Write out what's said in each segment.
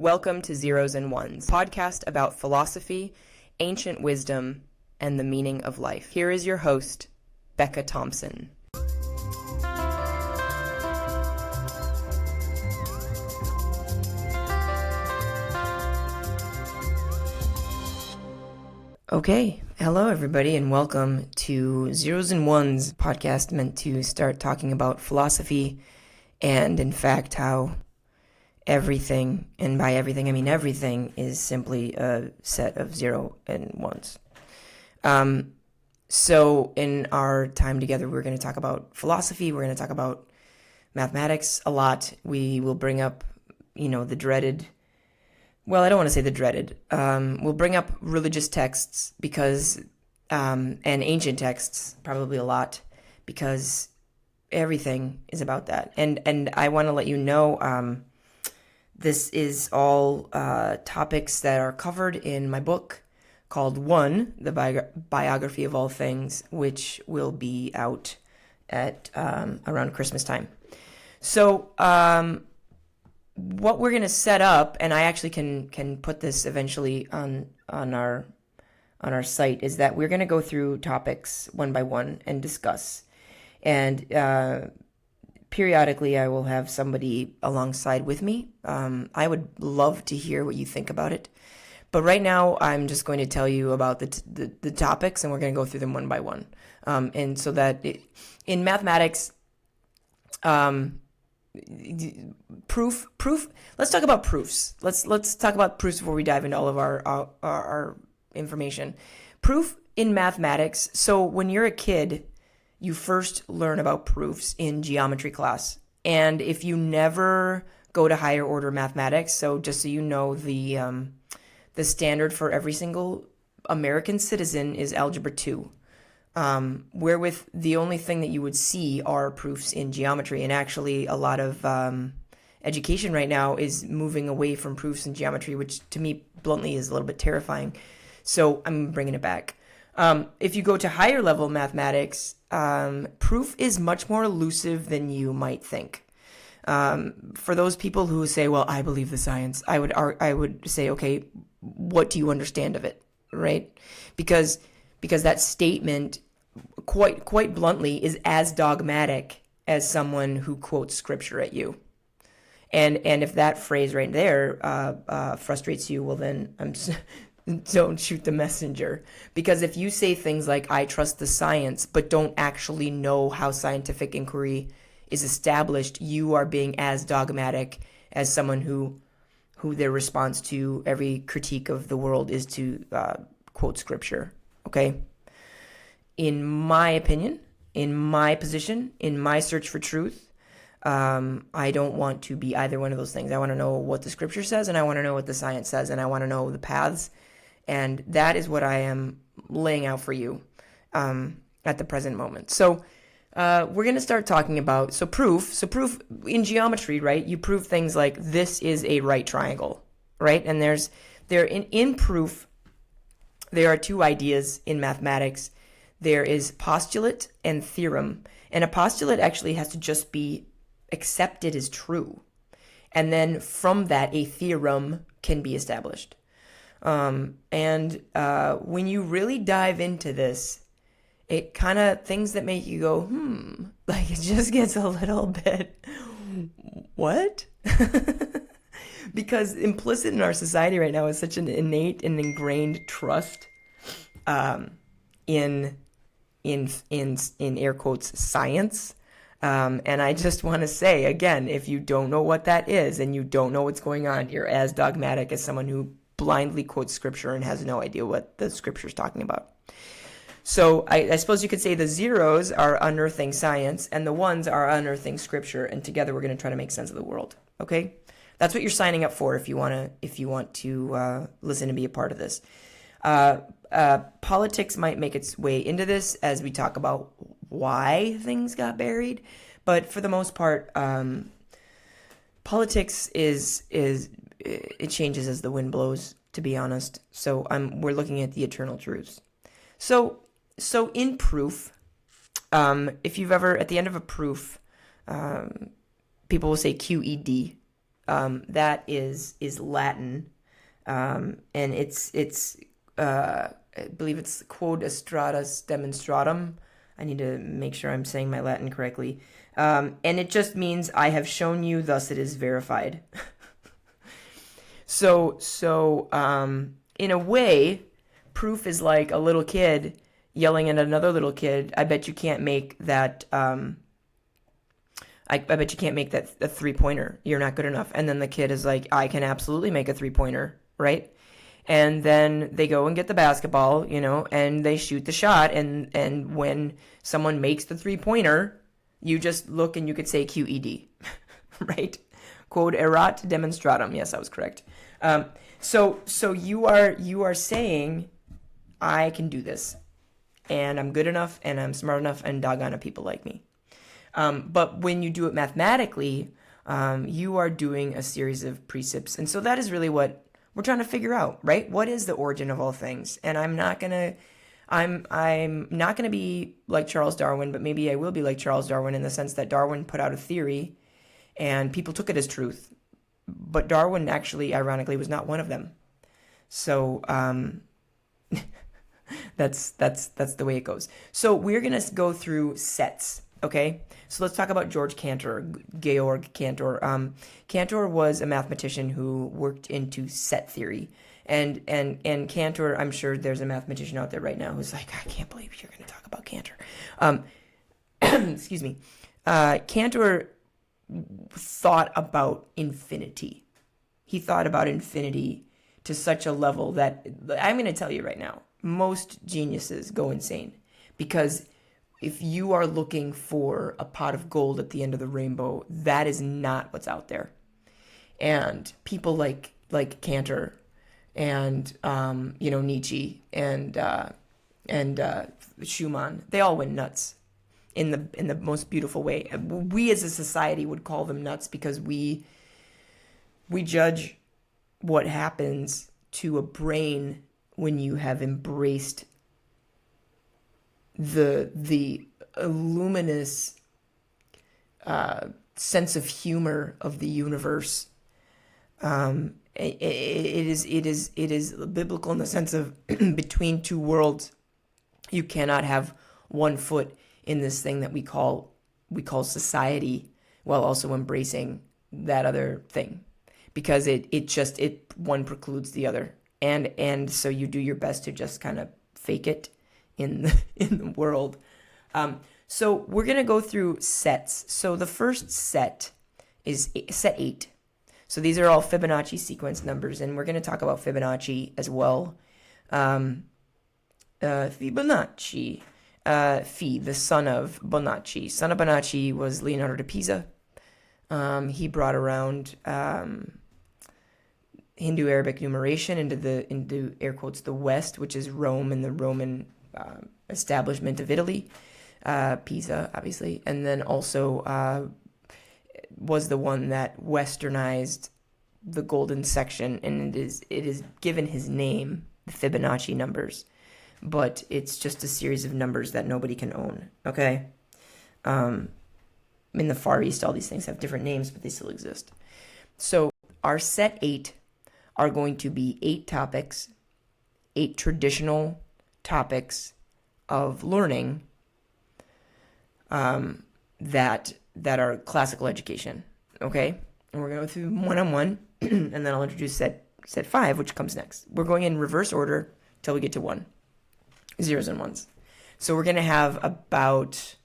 Welcome to Zeros and Ones, a podcast about philosophy, ancient wisdom, and the meaning of life. Here is your host, Becca Thompson. Okay, hello everybody, and welcome to Zeros and Ones, podcast meant to start talking about philosophy and, in fact, how everything, and by everything I mean everything, is simply a set of zero and ones. So in our time together, we're going to talk about philosophy, we're going to talk about mathematics a lot. We will bring up, the dreaded, well, I don't want to say the dreaded. We'll bring up religious texts because, and ancient texts probably a lot, because everything is about that. And I want to let you know, this is all topics that are covered in my book called One, the Biography of All Things, which will be out at around Christmas time. So what we're going to set up, and I actually can put this eventually on our site, is that we're going to go through topics one by one and discuss. And periodically, I will have somebody alongside with me. I would love to hear what you think about it. But right now, I'm just going to tell you about the topics, and we're going to go through them one by one. And so that in mathematics, proof. Let's talk about proofs. Let's talk about proofs before we dive into all of our information. Proof in mathematics. So when you're a kid, you first learn about proofs in geometry class. And if you never go to higher order mathematics, so just so you know, the standard for every single American citizen is Algebra 2, wherewith the only thing that you would see are proofs in geometry. And actually, a lot of education right now is moving away from proofs in geometry, which to me, bluntly, is a little bit terrifying. So I'm bringing it back. If you go to higher level mathematics, proof is much more elusive than you might think. For those people who say, well, I believe the science, I would say, okay, what do you understand of it, right? Because that statement, quite bluntly, is as dogmatic as someone who quotes scripture at you. And if that phrase right there frustrates you, well then don't shoot the messenger. Because if you say things like, I trust the science, but don't actually know how scientific inquiry is established, you are being as dogmatic as someone who their response to every critique of the world is to quote scripture. Okay? In my opinion, in my position, in my search for truth, I don't want to be either one of those things. I want to know what the scripture says, and I want to know what the science says, and I want to know the paths. And that is what I am laying out for you at the present moment. So we're going to start talking about proof. So proof in geometry, right? You prove things like this is a right triangle, right? And in proof, there are two ideas in mathematics. There is postulate and theorem. And a postulate actually has to just be accepted as true. And then from that, a theorem can be established. And when you really dive into this, it kind of things that make you go, like it just gets a little bit, what? Because implicit in our society right now is such an innate and ingrained trust, in air quotes, science. And I just want to say again, if you don't know what that is and you don't know what's going on, you're as dogmatic as someone who blindly quotes scripture and has no idea what the scripture is talking about. So I suppose you could say the zeros are unearthing science and the ones are unearthing scripture, and together we're going to try to make sense of the world. Okay, that's what you're signing up for if you want to listen and be a part of this. Politics might make its way into this as we talk about why things got buried, but for the most part, politics it changes as the wind blows, to be honest. So we're looking at the eternal truths. So in proof, if you've ever, at the end of a proof, people will say QED. that is Latin, and I believe it's quod astratus demonstratum. I need to make sure I'm saying my Latin correctly. And it just means I have shown you, thus it is verified. So in a way, proof is like a little kid yelling at another little kid, I bet you can't make that, I bet you can't make that a three-pointer. You're not good enough. And then the kid is like, I can absolutely make a three-pointer, right? And then they go and get the basketball, and they shoot the shot. And when someone makes the three-pointer, you just look and you could say QED, right? Quod erat demonstratum. Yes, I was correct. So you are saying, I can do this, and I'm good enough, and I'm smart enough, and doggone it, people like me. But when you do it mathematically, you are doing a series of precepts, and so that is really what we're trying to figure out, right? What is the origin of all things? And I'm not gonna be like Charles Darwin, but maybe I will be like Charles Darwin in the sense that Darwin put out a theory, and people took it as truth. But Darwin actually, ironically, was not one of them. So that's the way it goes. So we're gonna go through sets. Okay, so let's talk about Georg Cantor. Cantor was a mathematician who worked into set theory, and Cantor, I'm sure there's a mathematician out there right now who's like, I can't believe you're going to talk about Cantor. Excuse me. Cantor thought about infinity. He thought about infinity to such a level that I'm going to tell you right now, most geniuses go insane because if you are looking for a pot of gold at the end of the rainbow, that is not what's out there. And people like Cantor and Nietzsche and Schumann, they all went nuts in the most beautiful way. We as a society would call them nuts because we judge what happens to a brain when you have embraced the luminous sense of humor of the universe. It is biblical in the sense of between two worlds, you cannot have one foot in this thing that we call society while also embracing that other thing, because it one precludes the other, and so you do your best to just kind of fake it in the world. So we're going to go through sets. So the first set is set 8. So these are all Fibonacci sequence numbers, and we're going to talk about Fibonacci as well. Fibonacci, the son of Bonacci. Son of Bonacci was Leonardo da Pisa. He brought around Hindu-Arabic numeration into air quotes the West, which is Rome and the Roman establishment of Italy, Pisa, obviously, and then also was the one that westernized the golden section, and it is given his name, the Fibonacci numbers, but it's just a series of numbers that nobody can own. Okay, in the Far East, all these things have different names, but they still exist. So our set 8 are going to be 8 topics, 8 traditional topics of learning that are classical education. Okay, and we're going to go through one on one, and then I'll introduce set 5, which comes next. We're going in reverse order till we get to 1, zeros and ones. So we're going to have about,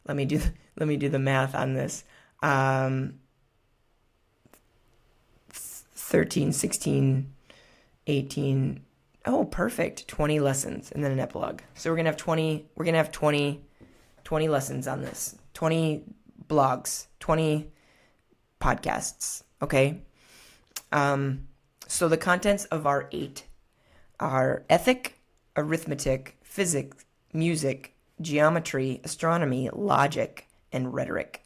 let me do the math on this, 13, 16, 18. Oh, perfect. 20 lessons and then an epilogue. So we're going to have 20 lessons on this. 20 blogs, 20 podcasts, okay? So the contents of our 8 are ethic, arithmetic, physics, music, geometry, astronomy, logic, and rhetoric.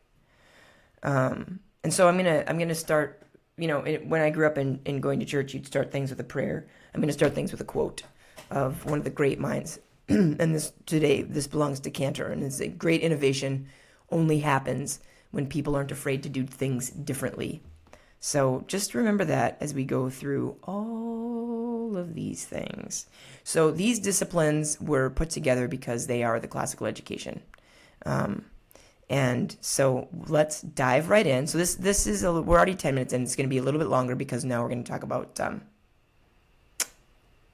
And so I'm gonna start, when I grew up in going to church, you'd start things with a prayer. I'm going to start things with a quote of one of the great minds. And this belongs to Cantor, and it's a great innovation only happens when people aren't afraid to do things differently. So just remember that as we go through all of these things. So these disciplines were put together because they are the classical education. And so let's dive right in. So this is we're already 10 minutes in. It's going to be a little bit longer because now we're going to talk about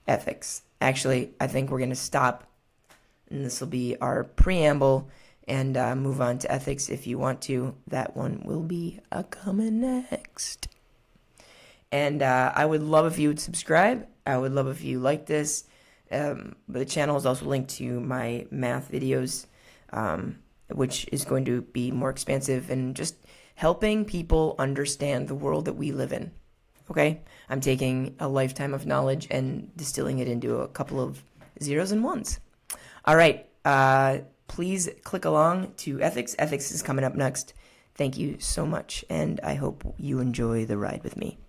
ethics. Actually, I think we're going to stop, and this will be our preamble, and move on to ethics if you want to. That one will be coming next. And I would love if you would subscribe. I would love if you like this. The channel is also linked to my math videos, which is going to be more expansive and just helping people understand the world that we live in. Okay? I'm taking a lifetime of knowledge and distilling it into a couple of zeros and ones. All right. Please click along to ethics. Ethics is coming up next. Thank you so much, and I hope you enjoy the ride with me.